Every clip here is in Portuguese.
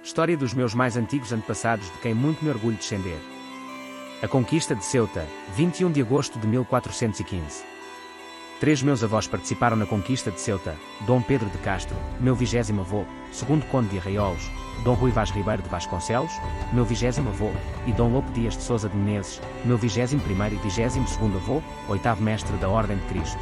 História dos meus mais antigos antepassados de quem muito me orgulho descender. A conquista de Ceuta, 21 de agosto de 1415. Três meus avós participaram na conquista de Ceuta: Dom Pedro de Castro, meu 20º avô, segundo conde de Arraiolos; Dom Rui Vaz Ribeiro de Vasconcelos, meu 20º avô, e Dom Lopo Dias de Sousa de Menezes, meu 21º e 22º avô, 8º mestre da Ordem de Cristo.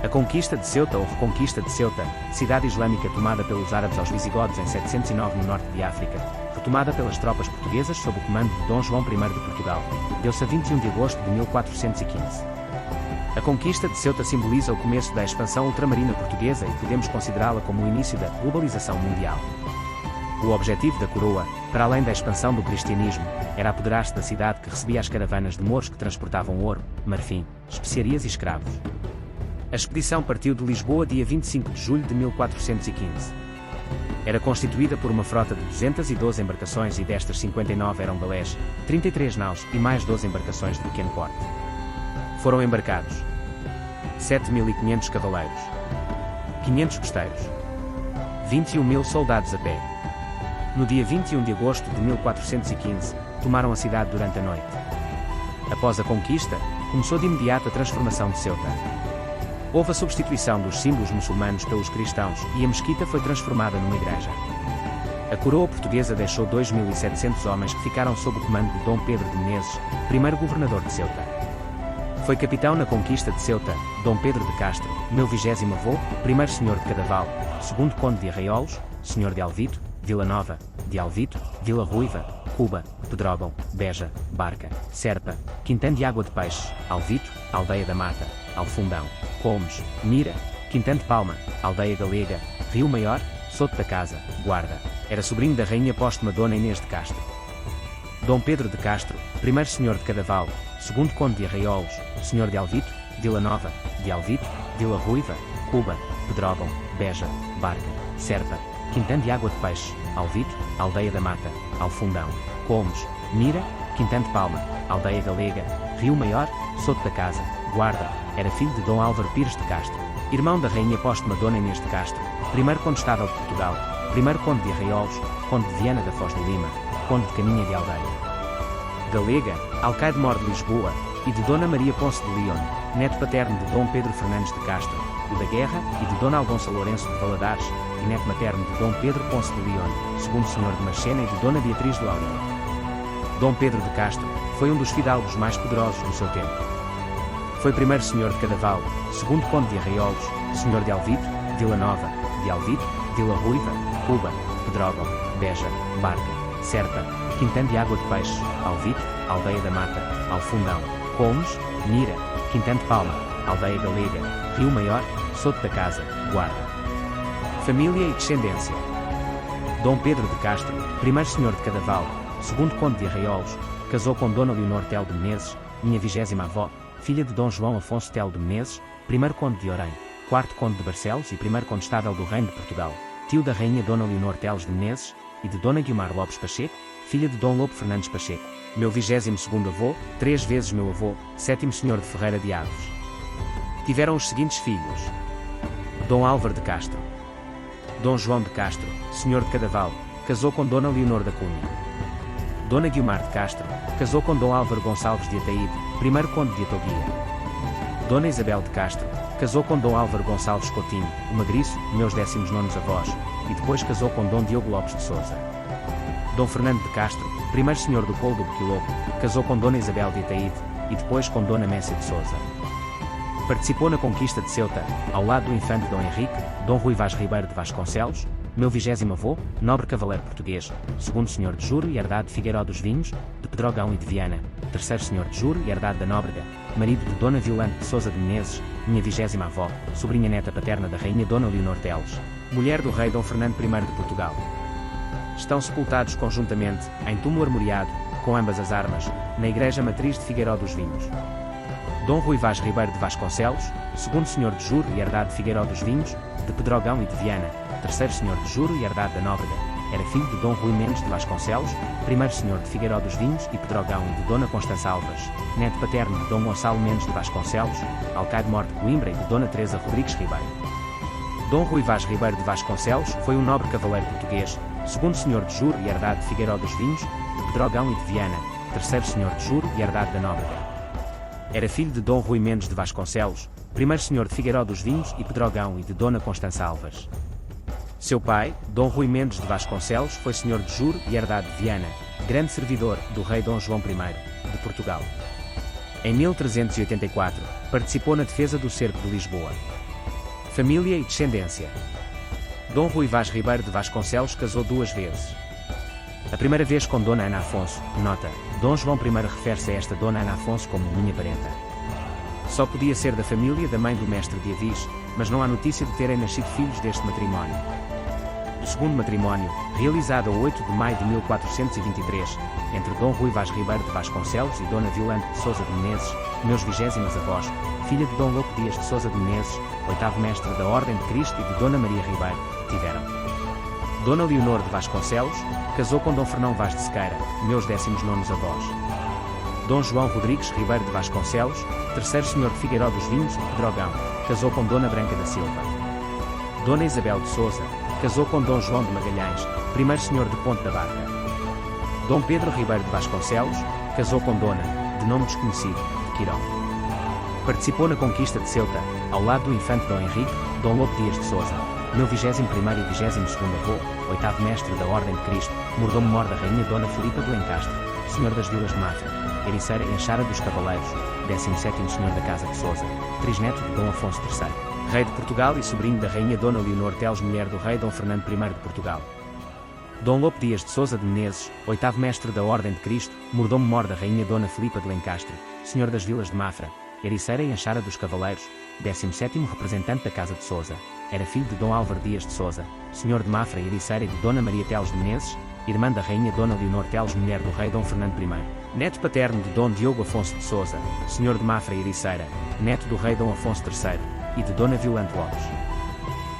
A conquista de Ceuta ou reconquista de Ceuta, cidade islâmica tomada pelos árabes aos visigodos em 709 no norte de África, retomada pelas tropas portuguesas sob o comando de Dom João I de Portugal, deu-se a 21 de agosto de 1415. A conquista de Ceuta simboliza o começo da expansão ultramarina portuguesa e podemos considerá-la como o início da globalização mundial. O objetivo da coroa, para além da expansão do cristianismo, era apoderar-se da cidade que recebia as caravanas de mouros que transportavam ouro, marfim, especiarias e escravos. A expedição partiu de Lisboa dia 25 de julho de 1415. Era constituída por uma frota de 212 embarcações e destas 59 eram galés, 33 naus e mais 12 embarcações de pequeno porte. Foram embarcados 7.500 cavaleiros, 500 costeiros, 21.000 soldados a pé. No dia 21 de agosto de 1415, tomaram a cidade durante a noite. Após a conquista, começou de imediato a transformação de Ceuta. Houve a substituição dos símbolos muçulmanos pelos cristãos e a mesquita foi transformada numa igreja. A coroa portuguesa deixou 2.700 homens que ficaram sob o comando de Dom Pedro de Menezes, primeiro governador de Ceuta. Foi capitão na conquista de Ceuta, Dom Pedro de Castro, meu 20º avô, primeiro senhor de Cadaval, segundo conde de Arraiolos, senhor de Alvito, Vila Nova, de Alvito, Vila Ruiva, Cuba, Pedrógão, Beja, Barca, Serpa, Quintão de Água de Peixe, Alvito, Aldeia da Mata, Alfundão, Colmes, Mira, Quintão de Palma, Aldeia Galega, Rio Maior, Soto da Casa, Guarda. Era sobrinho da rainha póstuma Dona Inês de Castro. Dom Pedro de Castro, primeiro senhor de Cadaval, segundo conde de Arraiolos, senhor de Alvito, Vila Nova, de Alvito, Vila Ruiva, Cuba, Pedrógão, Beja, Barca, Serpa, Quintão de Água de Peixe, Alvito, Aldeia da Mata, Alfundão, Colmes, Mira, Quintão de Palma, Aldeia Galega, Rio Maior, Soto da Casa, Guarda. Era filho de Dom Álvaro Pires de Castro, irmão da rainha póstuma Dona Inês de Castro, primeiro condestável de Portugal, primeiro conde de Arraiolos, conde de Viana da Foz de Lima, conde de Caminha de Aldeia Galega, alcaide-mor de Lisboa, e de Dona Maria Ponce de León, neto paterno de Dom Pedro Fernandes de Castro, o da Guerra, e de Dona Algonça Lourenço de Valadares, e neto materno de Dom Pedro Ponce de León, segundo senhor de Marchena, e de Dona Beatriz de Lauria. Dom Pedro de Castro foi um dos fidalgos mais poderosos do seu tempo. Foi primeiro senhor de Cadaval, segundo conde de Arraiolos, senhor de Alvito, Vila Nova, de Alvito, Vila Ruiva, Cuba, Pedrógão, Beja, Barca, Serpa, Quintão de Água de Peixe, Alvito, Aldeia da Mata, Alfundão, Colmes, Mira, Quintão de Palma, Aldeia Galega, Rio Maior, Soto da Casa, Guarda. Família e descendência. Dom Pedro de Castro, primeiro senhor de Cadaval, segundo conde de Arraiolos, casou com Dona Leonor Telo de Menezes, minha 20ª avó, filha de Dom João Afonso Telo de Menezes, primeiro conde de Orém, quarto conde de Barcelos e primeiro condestável do Reino de Portugal, tio da rainha Dona Leonor Teles de Menezes, e de Dona Guiomar Lopes Pacheco, filha de Dom Lopo Fernandes Pacheco, meu 22º avô, 3 vezes meu avô, 7º senhor de Ferreira de Aves. Tiveram os seguintes filhos: Dom Álvaro de Castro. Dom João de Castro, senhor de Cadaval, casou com Dona Leonor da Cunha. Dona Guiomar de Castro, casou com Dom Álvaro Gonçalves de Ataíde, primeiro conde de Atoguia. Dona Isabel de Castro, casou com Dom Álvaro Gonçalves Coutinho, o Magriço, meus 19º avós, e depois casou com Dom Diogo Lopes de Sousa. Dom Fernando de Castro, primeiro senhor do Colo do Boquiloco, casou com Dona Isabel de Ataíde, e depois com Dona Méncia de Sousa. Participou na conquista de Ceuta, ao lado do infante Dom Henrique, Dom Rui Vaz Ribeiro de Vasconcelos, meu 20º avô, nobre cavaleiro português, segundo senhor de Juro e herdade de Figueiró dos Vinhos, de Pedrógão e de Viana, terceiro senhor de Juro e herdade da Nóbrega, marido de Dona Violante de Sousa de Menezes, minha 20ª avó, sobrinha neta paterna da rainha Dona Leonor Teles, mulher do rei Dom Fernando I de Portugal. Estão sepultados conjuntamente, em túmulo armoriado, com ambas as armas, na igreja matriz de Figueiró dos Vinhos. Dom Rui Vaz Ribeiro de Vasconcelos, segundo senhor de Juro e herdade de Figueiró dos Vinhos, de Pedrógão e de Viana, terceiro senhor de Juro e herdade da Nóbrega, era filho de Dom Rui Mendes de Vasconcelos, primeiro senhor de Figueiró dos Vinhos e Pedrógão e de Dona Constança Alves, neto paterno de Dom Gonçalo Mendes de Vasconcelos, alcaide-mor de Coimbra e de Dona Teresa Rodrigues Ribeiro. Dom Rui Vaz Ribeiro de Vasconcelos foi um nobre cavaleiro português, segundo senhor de Juro e herdade de Figueiró dos Vinhos, de Pedrogão e de Viana, terceiro senhor de Juro e herdade da Nóbrega. Era filho de Dom Rui Mendes de Vasconcelos, primeiro senhor de Figueiró dos Vinhos e Pedrogão e de Dona Constança Alves. Seu pai, Dom Rui Mendes de Vasconcelos, foi senhor de Juro e herdade de Viana, grande servidor do rei Dom João I, de Portugal. Em 1384, participou na defesa do cerco de Lisboa. Família e descendência. Dom Rui Vaz Ribeiro de Vasconcelos casou 2 vezes. A primeira vez com Dona Ana Afonso, nota, Dom João I refere-se a esta Dona Ana Afonso como minha parenta. Só podia ser da família da mãe do mestre de Avis, mas não há notícia de terem nascido filhos deste matrimónio. O segundo matrimónio, realizado a 8 de maio de 1423, entre Dom Rui Vaz Ribeiro de Vasconcelos e Dona Violante de Sousa de Menezes, meus 20º avós, filha de Dom Lopo Dias de Sousa de Menezes, 8º mestre da Ordem de Cristo e de Dona Maria Ribeiro, tiveram. Dona Leonor de Vasconcelos, casou com Dom Fernão Vaz de Sequeira, meus 19º avós. Dom João Rodrigues Ribeiro de Vasconcelos, terceiro senhor de Figueiró dos Vinhos e Pedrogão, casou com Dona Branca da Silva. Dona Isabel de Sousa, casou com Dom João de Magalhães, primeiro senhor de Ponte da Barca. Dom Pedro Ribeiro de Vasconcelos, casou com Dona, de nome desconhecido, de Quiró. Participou na conquista de Ceuta, ao lado do infante Dom Henrique, Dom Lopo Dias de Sousa, meu 21º e 22º avô, 8º mestre da Ordem de Cristo, mordomo-mor da Rainha Dona Filipa de Lencastre, senhor das Vilas de Mafra, Ericeira e Enxara dos Cavaleiros, 17º senhor da Casa de Sousa, trisneto de Dom Afonso III, rei de Portugal e sobrinho da Rainha Dona Leonor Teles, mulher do rei Dom Fernando I de Portugal. Dom Lopo Dias de Sousa de Menezes, 8º mestre da Ordem de Cristo, mordomo-mor da Rainha Dona Filipa de Lencastre, senhor das Vilas de Mafra, Ericeira e Enxara dos Cavaleiros, 17º representante da Casa de Sousa, era filho de Dom Álvaro Dias de Sousa, senhor de Mafra e Ericeira e de Dona Maria Teles de Menezes, irmã da Rainha Dona Leonor Teles, mulher do rei Dom Fernando I, neto paterno de Dom Diogo Afonso de Sousa, senhor de Mafra e Ericeira, neto do rei Dom Afonso III, e de Dona Violante Lopes.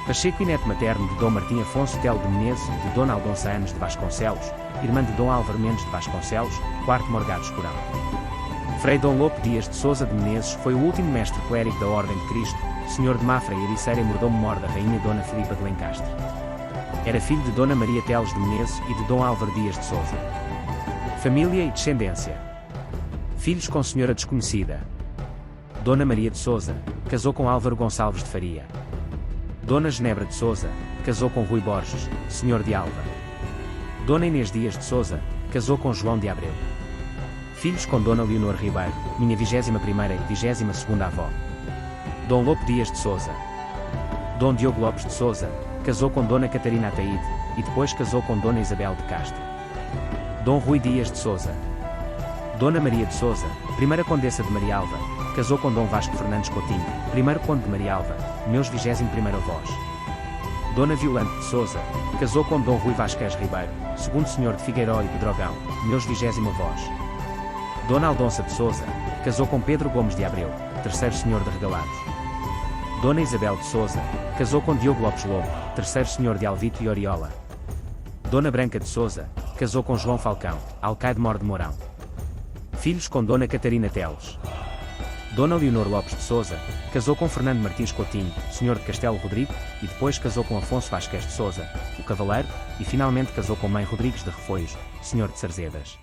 Pacheco e neto materno de Dom Martim Afonso Telo de Menezes e de Dona Aldonça Anos de Vasconcelos, irmã de Dom Álvaro Mendes de Vasconcelos, 4º Morgado Escurão. Frei Dom Lopo Dias de Sousa de Menezes foi o último mestre clérigo da Ordem de Cristo, senhor de Mafra e Ericeira e mordomo-mor da Rainha Dona Filipa de Lencastre. Era filho de Dona Maria Teles de Menezes e de Dom Álvaro Dias de Sousa. Família e descendência. Filhos com senhora desconhecida. Dona Maria de Sousa, casou com Álvaro Gonçalves de Faria. Dona Genebra de Sousa, casou com Rui Borges, senhor de Alva. Dona Inês Dias de Sousa, casou com João de Abreu. Filhos com Dona Leonor Ribeiro, minha 21ª e 22ª avó. Dom Lopo Dias de Sousa. Dom Diogo Lopes de Sousa, casou com Dona Catarina Ataíde, e depois casou com Dona Isabel de Castro. Dom Rui Dias de Sousa. Dona Maria de Sousa, primeira Condessa de Marialva, casou com Dom Vasco Fernandes Coutinho, primeiro Conde de Marialva, meus 21º avós. Dona Violante de Sousa, casou com Dom Rui Vasquez Ribeiro, segundo senhor de Figueiró e Pedrogão, meus 20º avós. Dona Aldonça de Sousa, casou com Pedro Gomes de Abreu, terceiro senhor de Regalados. Dona Isabel de Sousa, casou com Diogo Lopes Lobo, terceiro senhor de Alvito e Oriola. Dona Branca de Sousa, casou com João Falcão, alcaide-mor de Mourão. Filhos com Dona Catarina Teles. Dona Leonor Lopes de Sousa, casou com Fernando Martins Coutinho, senhor de Castelo Rodrigo, e depois casou com Afonso Vasquez de Sousa, o Cavaleiro, e finalmente casou com Mãe Rodrigues de Refoios, senhor de Sarzedas.